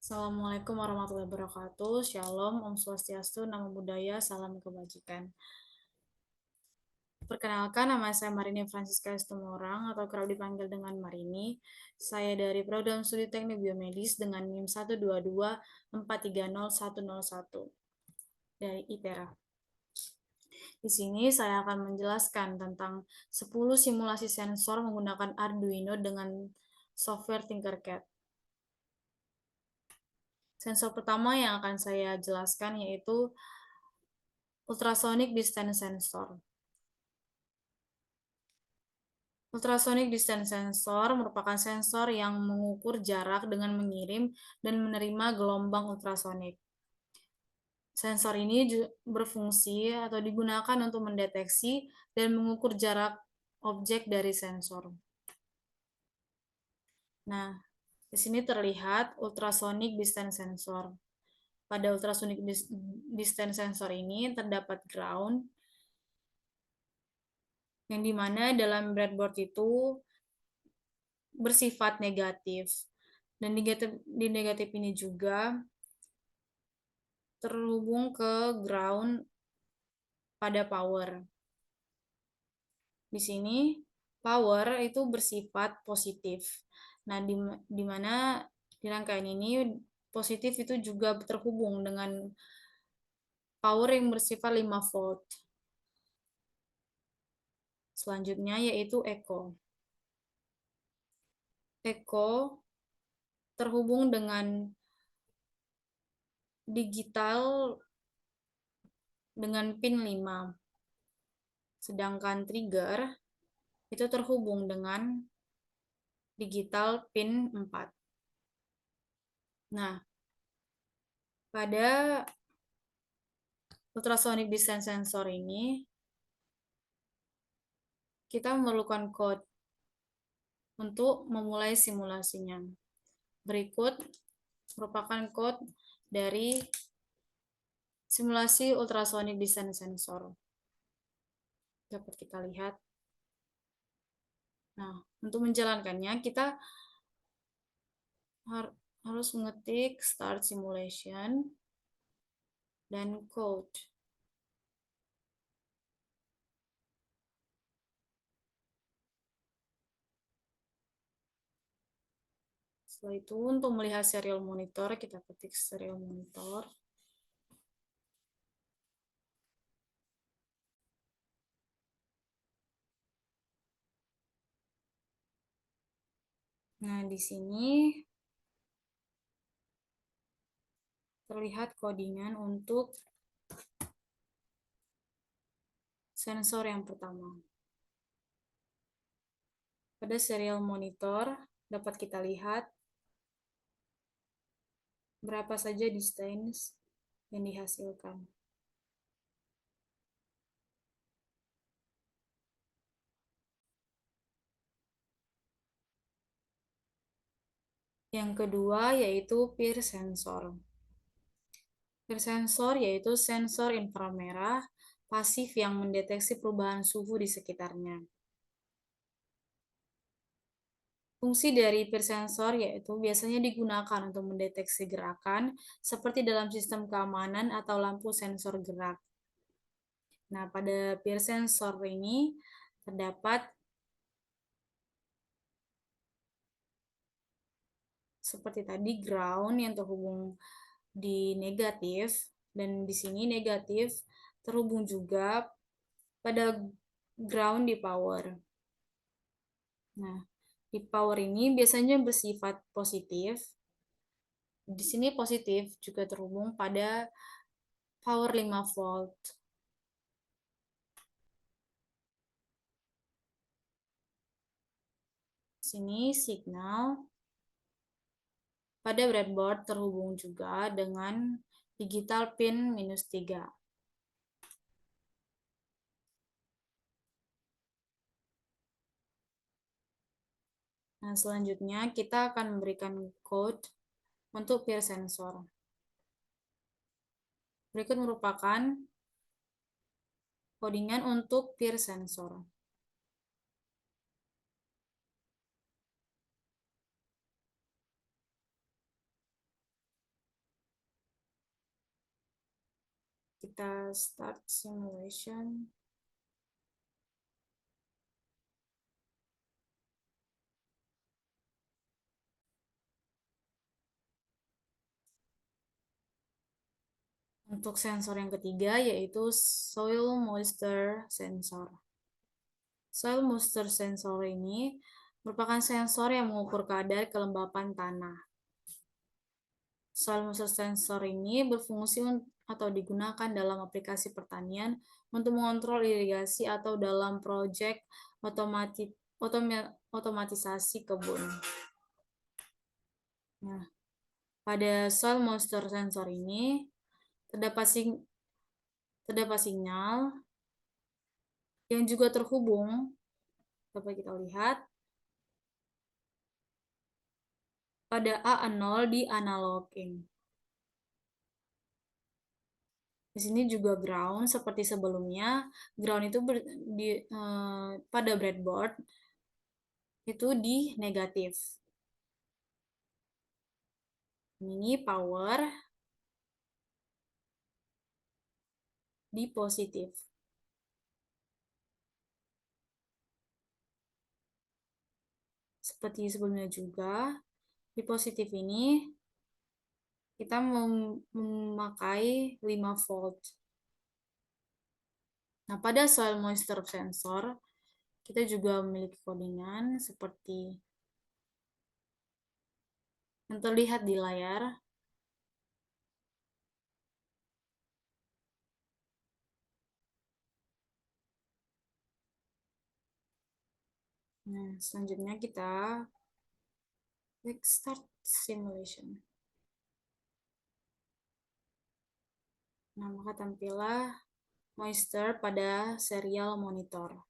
Assalamualaikum warahmatullahi wabarakatuh. Shalom, Om Swastiastu, Namo Buddhaya, Salam Kebajikan. Perkenalkan, nama saya Marini Francisca Estumorang atau kerap dipanggil dengan Marini. Saya dari Program Studi Teknik Biomedis dengan NIM 122430101 dari ITERA. Di sini saya akan menjelaskan tentang 10 simulasi sensor menggunakan Arduino dengan software Tinkercad. Sensor pertama yang akan saya jelaskan yaitu ultrasonic distance sensor. Ultrasonic distance sensor merupakan sensor yang mengukur jarak dengan mengirim dan menerima gelombang ultrasonik. Sensor ini berfungsi atau digunakan untuk mendeteksi dan mengukur jarak objek dari sensor. Nah, di sini terlihat ultrasonic distance sensor. Pada ultrasonic distance sensor ini terdapat ground, yang dimana dalam breadboard itu bersifat negatif. Dan di negatif ini juga terhubung ke ground pada power. Di sini power itu bersifat positif. Nah, di mana di rangkaian ini positif itu juga terhubung dengan power yang bersifat 5 volt. Selanjutnya yaitu echo. Echo terhubung dengan digital dengan pin 5. Sedangkan trigger itu terhubung dengan digital pin 4. Nah, pada ultrasonic distance sensor ini kita memerlukan code untuk memulai simulasinya. Berikut merupakan code dari simulasi ultrasonic distance sensor. Dapat kita lihat. Nah, untuk menjalankannya kita harus mengetik start simulation dan code. Setelah itu untuk melihat serial monitor kita ketik serial monitor. Nah, di sini terlihat codingan untuk sensor yang pertama. Pada serial monitor dapat kita lihat berapa saja distance yang dihasilkan. Yang kedua yaitu peer sensor. Peer sensor yaitu sensor inframerah pasif yang mendeteksi perubahan suhu di sekitarnya. Fungsi dari peer sensor yaitu biasanya digunakan untuk mendeteksi gerakan seperti dalam sistem keamanan atau lampu sensor gerak. Nah, pada peer sensor ini terdapat seperti tadi ground yang terhubung di negatif, dan di sini negatif terhubung juga pada ground di power. Nah, di power ini biasanya bersifat positif. Di sini positif juga terhubung pada power 5 volt. Sini signal pada breadboard terhubung juga dengan digital pin -3. Nah, selanjutnya kita akan memberikan code untuk peer sensor. Berikut merupakan codingan untuk peer sensor. Kita start simulation. Untuk sensor yang ketiga yaitu soil moisture sensor. Soil moisture sensor ini merupakan sensor yang mengukur kadar kelembapan tanah. Soil moisture sensor ini berfungsi atau digunakan dalam aplikasi pertanian untuk mengontrol irigasi atau dalam proyek otomatisasi kebun. Nah, pada soil moisture sensor ini terdapat sinyal yang juga terhubung, dapat kita lihat, pada A0 di analog in. Di sini juga ground seperti sebelumnya. Ground itu pada breadboard itu di negatif. Ini power di positif. Seperti sebelumnya juga, di positif ini kita memakai 5 volt. Nah, pada soil moisture sensor, kita juga memiliki codingan seperti yang terlihat di layar. Nah, selanjutnya kita klik start simulation. Nah, maka tampillah moisture pada serial monitor.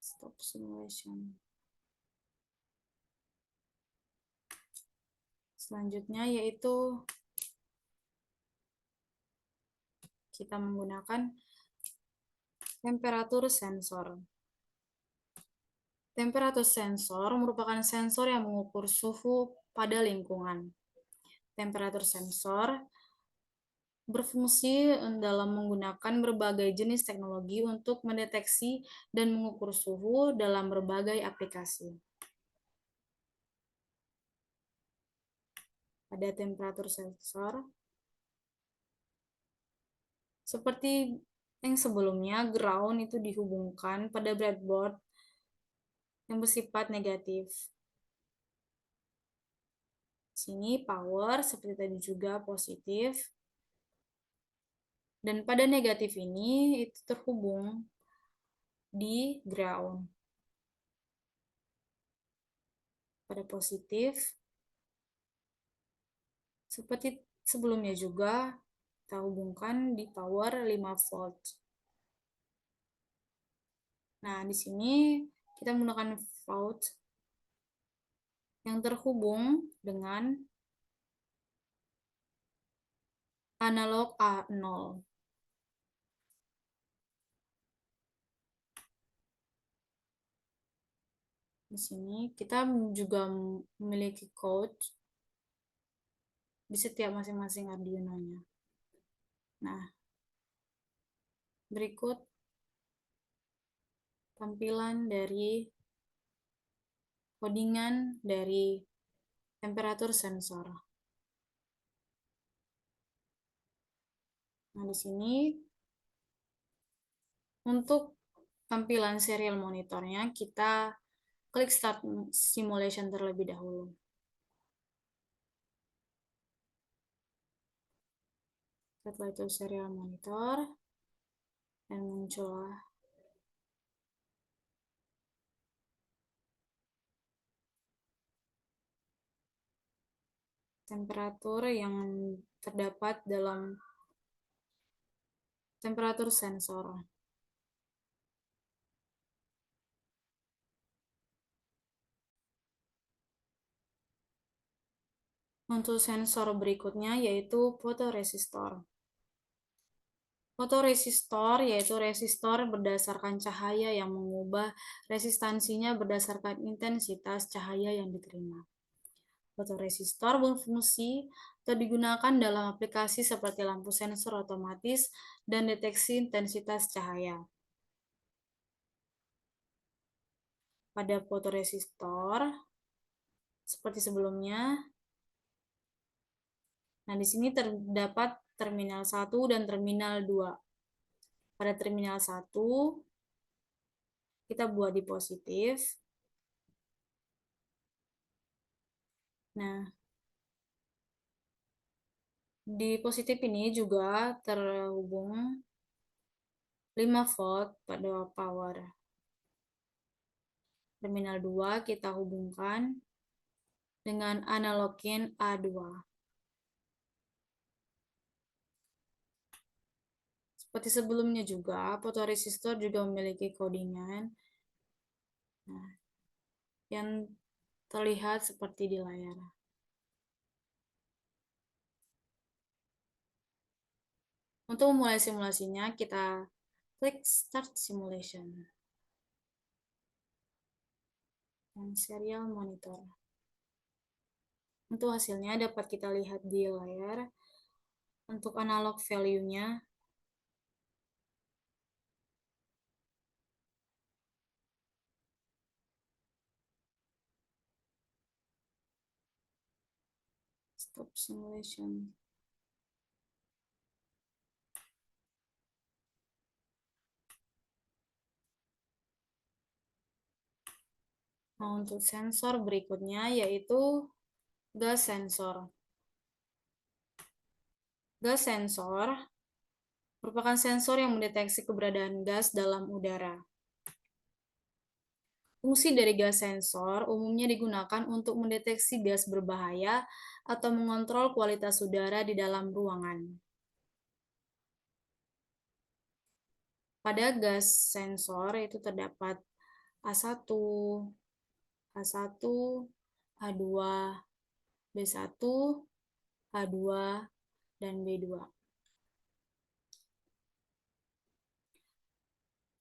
Stop simulation. Selanjutnya yaitu kita menggunakan temperatur sensor. Temperatur sensor merupakan sensor yang mengukur suhu pada lingkungan. Temperatur sensor berfungsi dalam menggunakan berbagai jenis teknologi untuk mendeteksi dan mengukur suhu dalam berbagai aplikasi. Pada temperatur sensor, seperti yang sebelumnya, ground itu dihubungkan pada breadboard yang bersifat negatif. Sini power seperti tadi juga positif. Dan pada negatif ini itu terhubung di ground. Pada positif, seperti sebelumnya juga, kita hubungkan di power 5 volt. Nah, di sini kita menggunakan volt yang terhubung dengan analog A0. Di sini kita juga memiliki code di setiap masing-masing Arduino-nya. Nah, berikut tampilan dari codingan dari temperatur sensor. Nah, di sini untuk tampilan serial monitornya kita klik start simulation terlebih dahulu. Setelah itu serial monitor dan muncullah temperatur yang terdapat dalam temperatur sensor. Untuk sensor berikutnya yaitu fotoresistor. Fotoresistor yaitu resistor berdasarkan cahaya yang mengubah resistansinya berdasarkan intensitas cahaya yang diterima. Fotoresistor berfungsi atau digunakan dalam aplikasi seperti lampu sensor otomatis dan deteksi intensitas cahaya. Pada fotoresistor, seperti sebelumnya, nah di sini terdapat terminal 1 dan terminal 2. Pada terminal 1, kita buat di positif. Nah, di positif ini juga terhubung 5 volt pada power. Terminal 2 kita hubungkan dengan analog in A2. Seperti sebelumnya juga, fotoresistor juga memiliki codingan yang terlihat seperti di layar. Untuk memulai simulasinya, kita klik Start Simulation dan Serial Monitor. Untuk hasilnya dapat kita lihat di layar. Untuk analog value-nya, Stop Simulation. Nah, untuk sensor berikutnya yaitu gas sensor. Gas sensor merupakan sensor yang mendeteksi keberadaan gas dalam udara. Fungsi dari gas sensor umumnya digunakan untuk mendeteksi gas berbahaya atau mengontrol kualitas udara di dalam ruangan. Pada gas sensor itu terdapat A1, A1, A2, B1, A2, dan B2.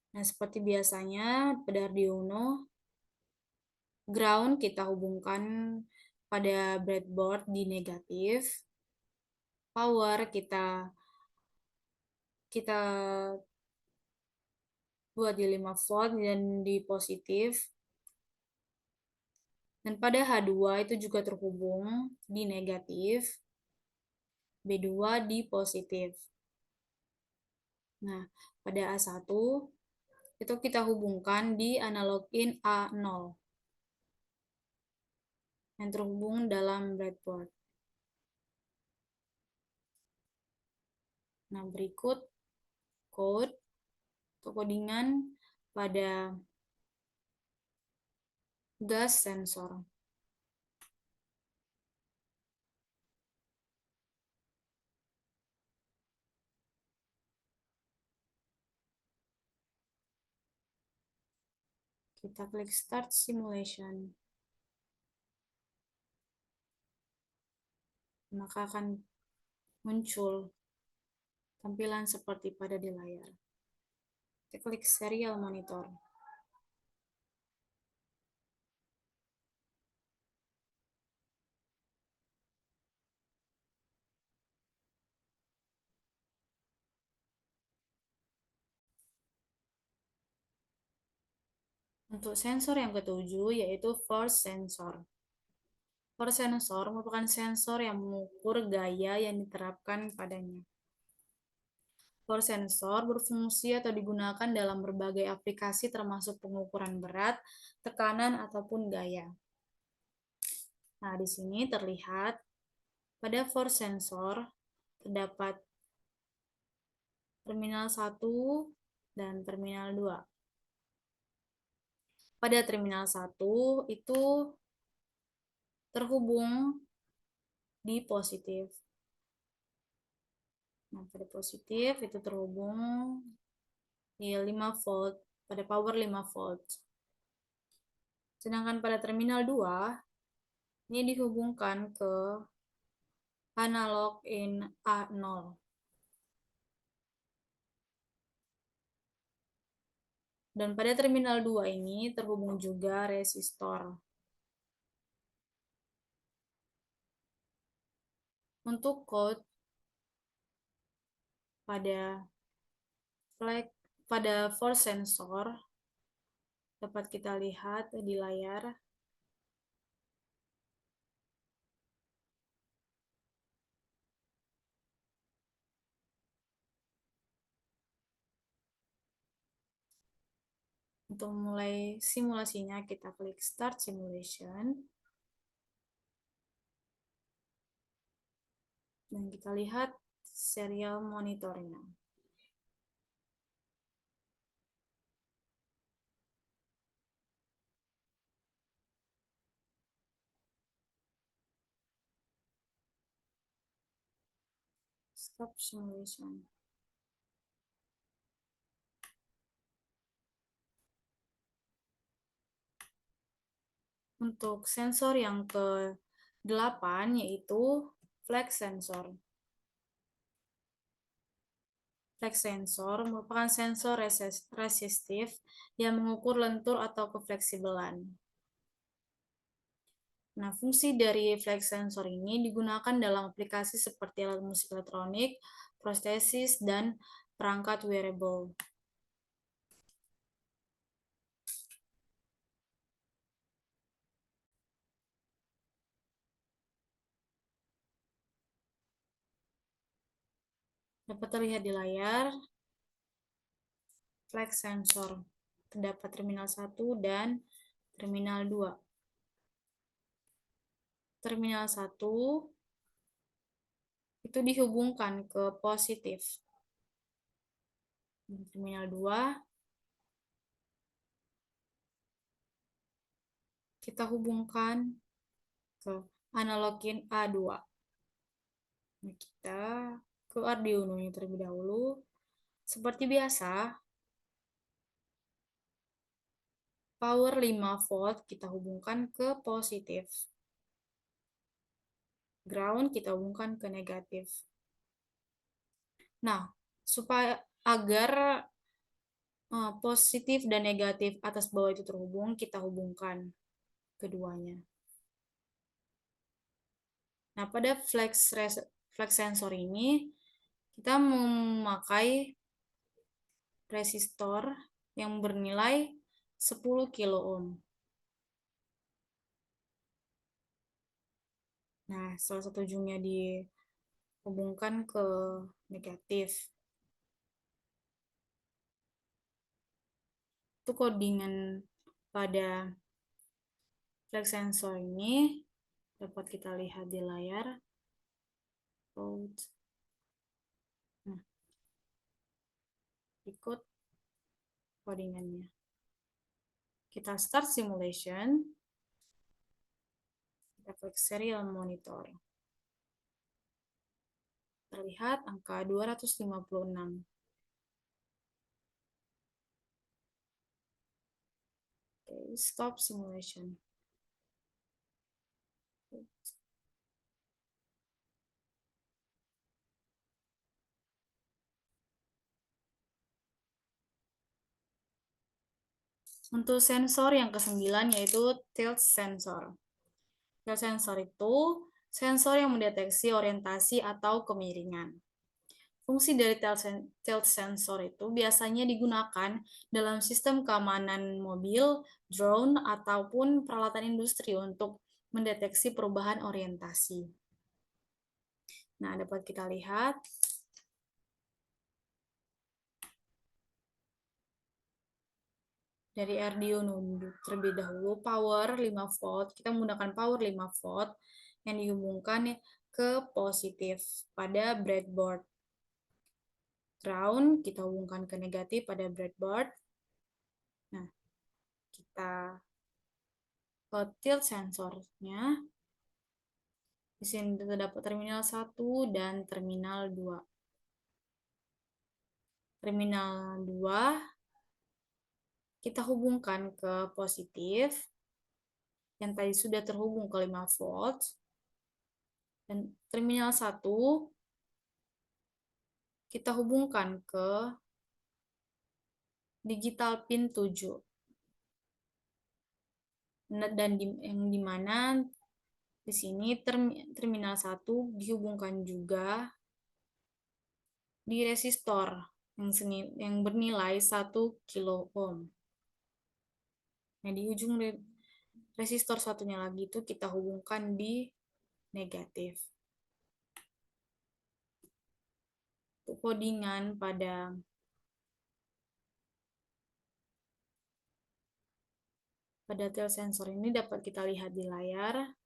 Nah, seperti biasanya pada Arduino, ground kita hubungkan pada breadboard di negatif, power kita buat di 5 volt dan di positif. Dan pada H2 itu juga terhubung di negatif, B2 di positif. Nah, pada A1 itu kita hubungkan di analog in A0 yang terhubung dalam breadboard. Nah, berikut code atau codingan pada gas sensor. Kita klik Start Simulation. Maka akan muncul tampilan seperti pada di layar. Kita klik Serial Monitor. Untuk sensor yang ketujuh yaitu force sensor. Force sensor merupakan sensor yang mengukur gaya yang diterapkan padanya. Force sensor berfungsi atau digunakan dalam berbagai aplikasi termasuk pengukuran berat, tekanan, ataupun gaya. Nah, di sini terlihat pada force sensor terdapat terminal 1 dan terminal 2. Pada terminal 1 itu terhubung di positif. Nah, pada positif itu terhubung di 5 volt, pada power 5 volt. Sedangkan pada terminal 2, ini dihubungkan ke analog in A0. Dan pada terminal 2 ini terhubung juga resistor. Untuk code pada force sensor dapat kita lihat di layar. Untuk mulai simulasinya, kita klik Start Simulation. Dan kita lihat serial monitornya. Stop Simulation. Untuk sensor yang ke-8 yaitu flex sensor. Flex sensor merupakan sensor resistif yang mengukur lentur atau kefleksibelan. Nah, fungsi dari flex sensor ini digunakan dalam aplikasi seperti alat musik elektronik, prostesis, dan perangkat wearable. Dapat terlihat di layar, flex sensor. Terdapat terminal 1 dan terminal 2. Terminal 1 itu dihubungkan ke positif. Terminal 2 kita hubungkan ke analog in A2. Nah, kita ke Arduino-nya terlebih dahulu. Seperti biasa, power 5 volt kita hubungkan ke positif. Ground kita hubungkan ke negatif. Nah, supaya agar positif dan negatif atas bawah itu terhubung, kita hubungkan keduanya. Nah, pada flex sensor ini kita memakai resistor yang bernilai 10 kilo ohm. Nah, salah satu ujungnya dihubungkan ke negatif. Itu codingan pada flex sensor ini dapat kita lihat di layar. Nah, ikut codingannya. Kita start simulation. Kita klik serial monitor. Terlihat angka 256. Okay, stop simulation. Untuk sensor yang ke-9 yaitu tilt sensor. Tilt sensor itu sensor yang mendeteksi orientasi atau kemiringan. Fungsi dari tilt sensor itu biasanya digunakan dalam sistem keamanan mobil, drone, ataupun peralatan industri untuk mendeteksi perubahan orientasi. Nah, dapat kita lihat dari Arduino terlebih dahulu, power 5 volt, kita menggunakan power 5 volt yang dihubungkan ke positif pada breadboard. Ground kita hubungkan ke negatif pada breadboard. Nah, kita ke tilt sensornya. Di sini terdapat terminal 1 dan terminal 2. Terminal 2 kita hubungkan ke positif yang tadi sudah terhubung ke 5 volt. Dan terminal 1 kita hubungkan ke digital pin 7. Dan yang dimana Di sini terminal 1 dihubungkan juga di resistor yang bernilai 1 kilo ohm. Nah, di ujung resistor satunya lagi itu kita hubungkan di negatif. Untuk codingan pada tail sensor ini dapat kita lihat di layar.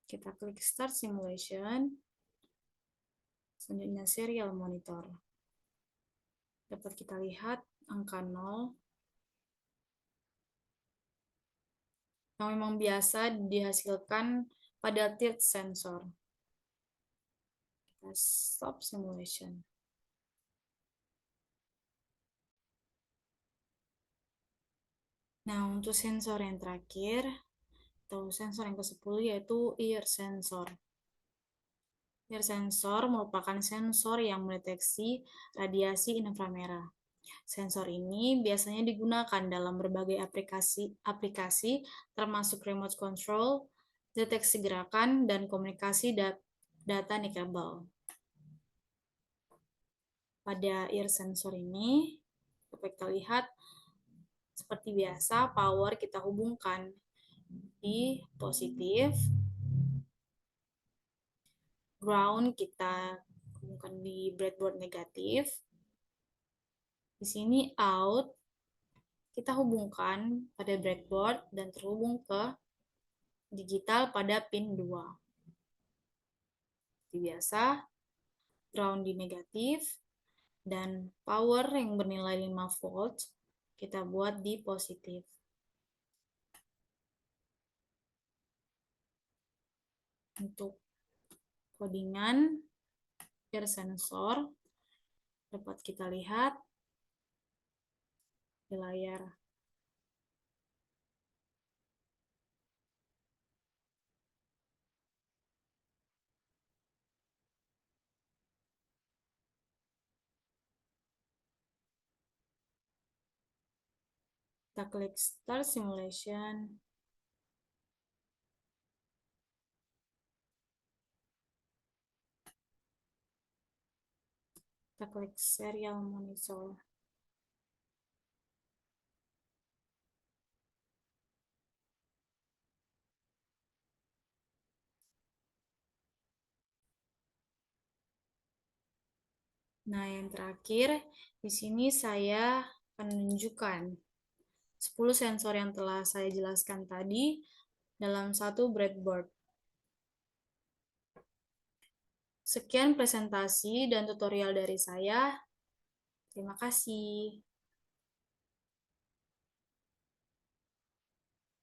Kita klik Start Simulation. Selanjutnya Serial Monitor. Dapat kita lihat angka 0 yang memang biasa dihasilkan pada tilt sensor. Kita stop simulation. Nah, untuk sensor yang terakhir, atau sensor yang ke-10 yaitu ear sensor. Ear sensor merupakan sensor yang mendeteksi radiasi inframerah. Sensor ini biasanya digunakan dalam berbagai aplikasi termasuk remote control, deteksi gerakan, dan komunikasi data nirkabel. Pada ear sensor ini, dapat kita lihat seperti biasa, power kita hubungkan di positif, ground kita hubungkan di breadboard negatif. Di sini out kita hubungkan pada breadboard dan terhubung ke digital pada pin 2. Seperti biasa, ground di negatif dan power yang bernilai 5 volt kita buat di positif. Untuk codingan ear sensor dapat kita lihat di layar. Kita klik Start Simulation. Kita klik Serial Monitor. Nah, yang terakhir, di sini saya akan menunjukkan 10 sensor yang telah saya jelaskan tadi dalam satu breadboard. Sekian presentasi dan tutorial dari saya. Terima kasih.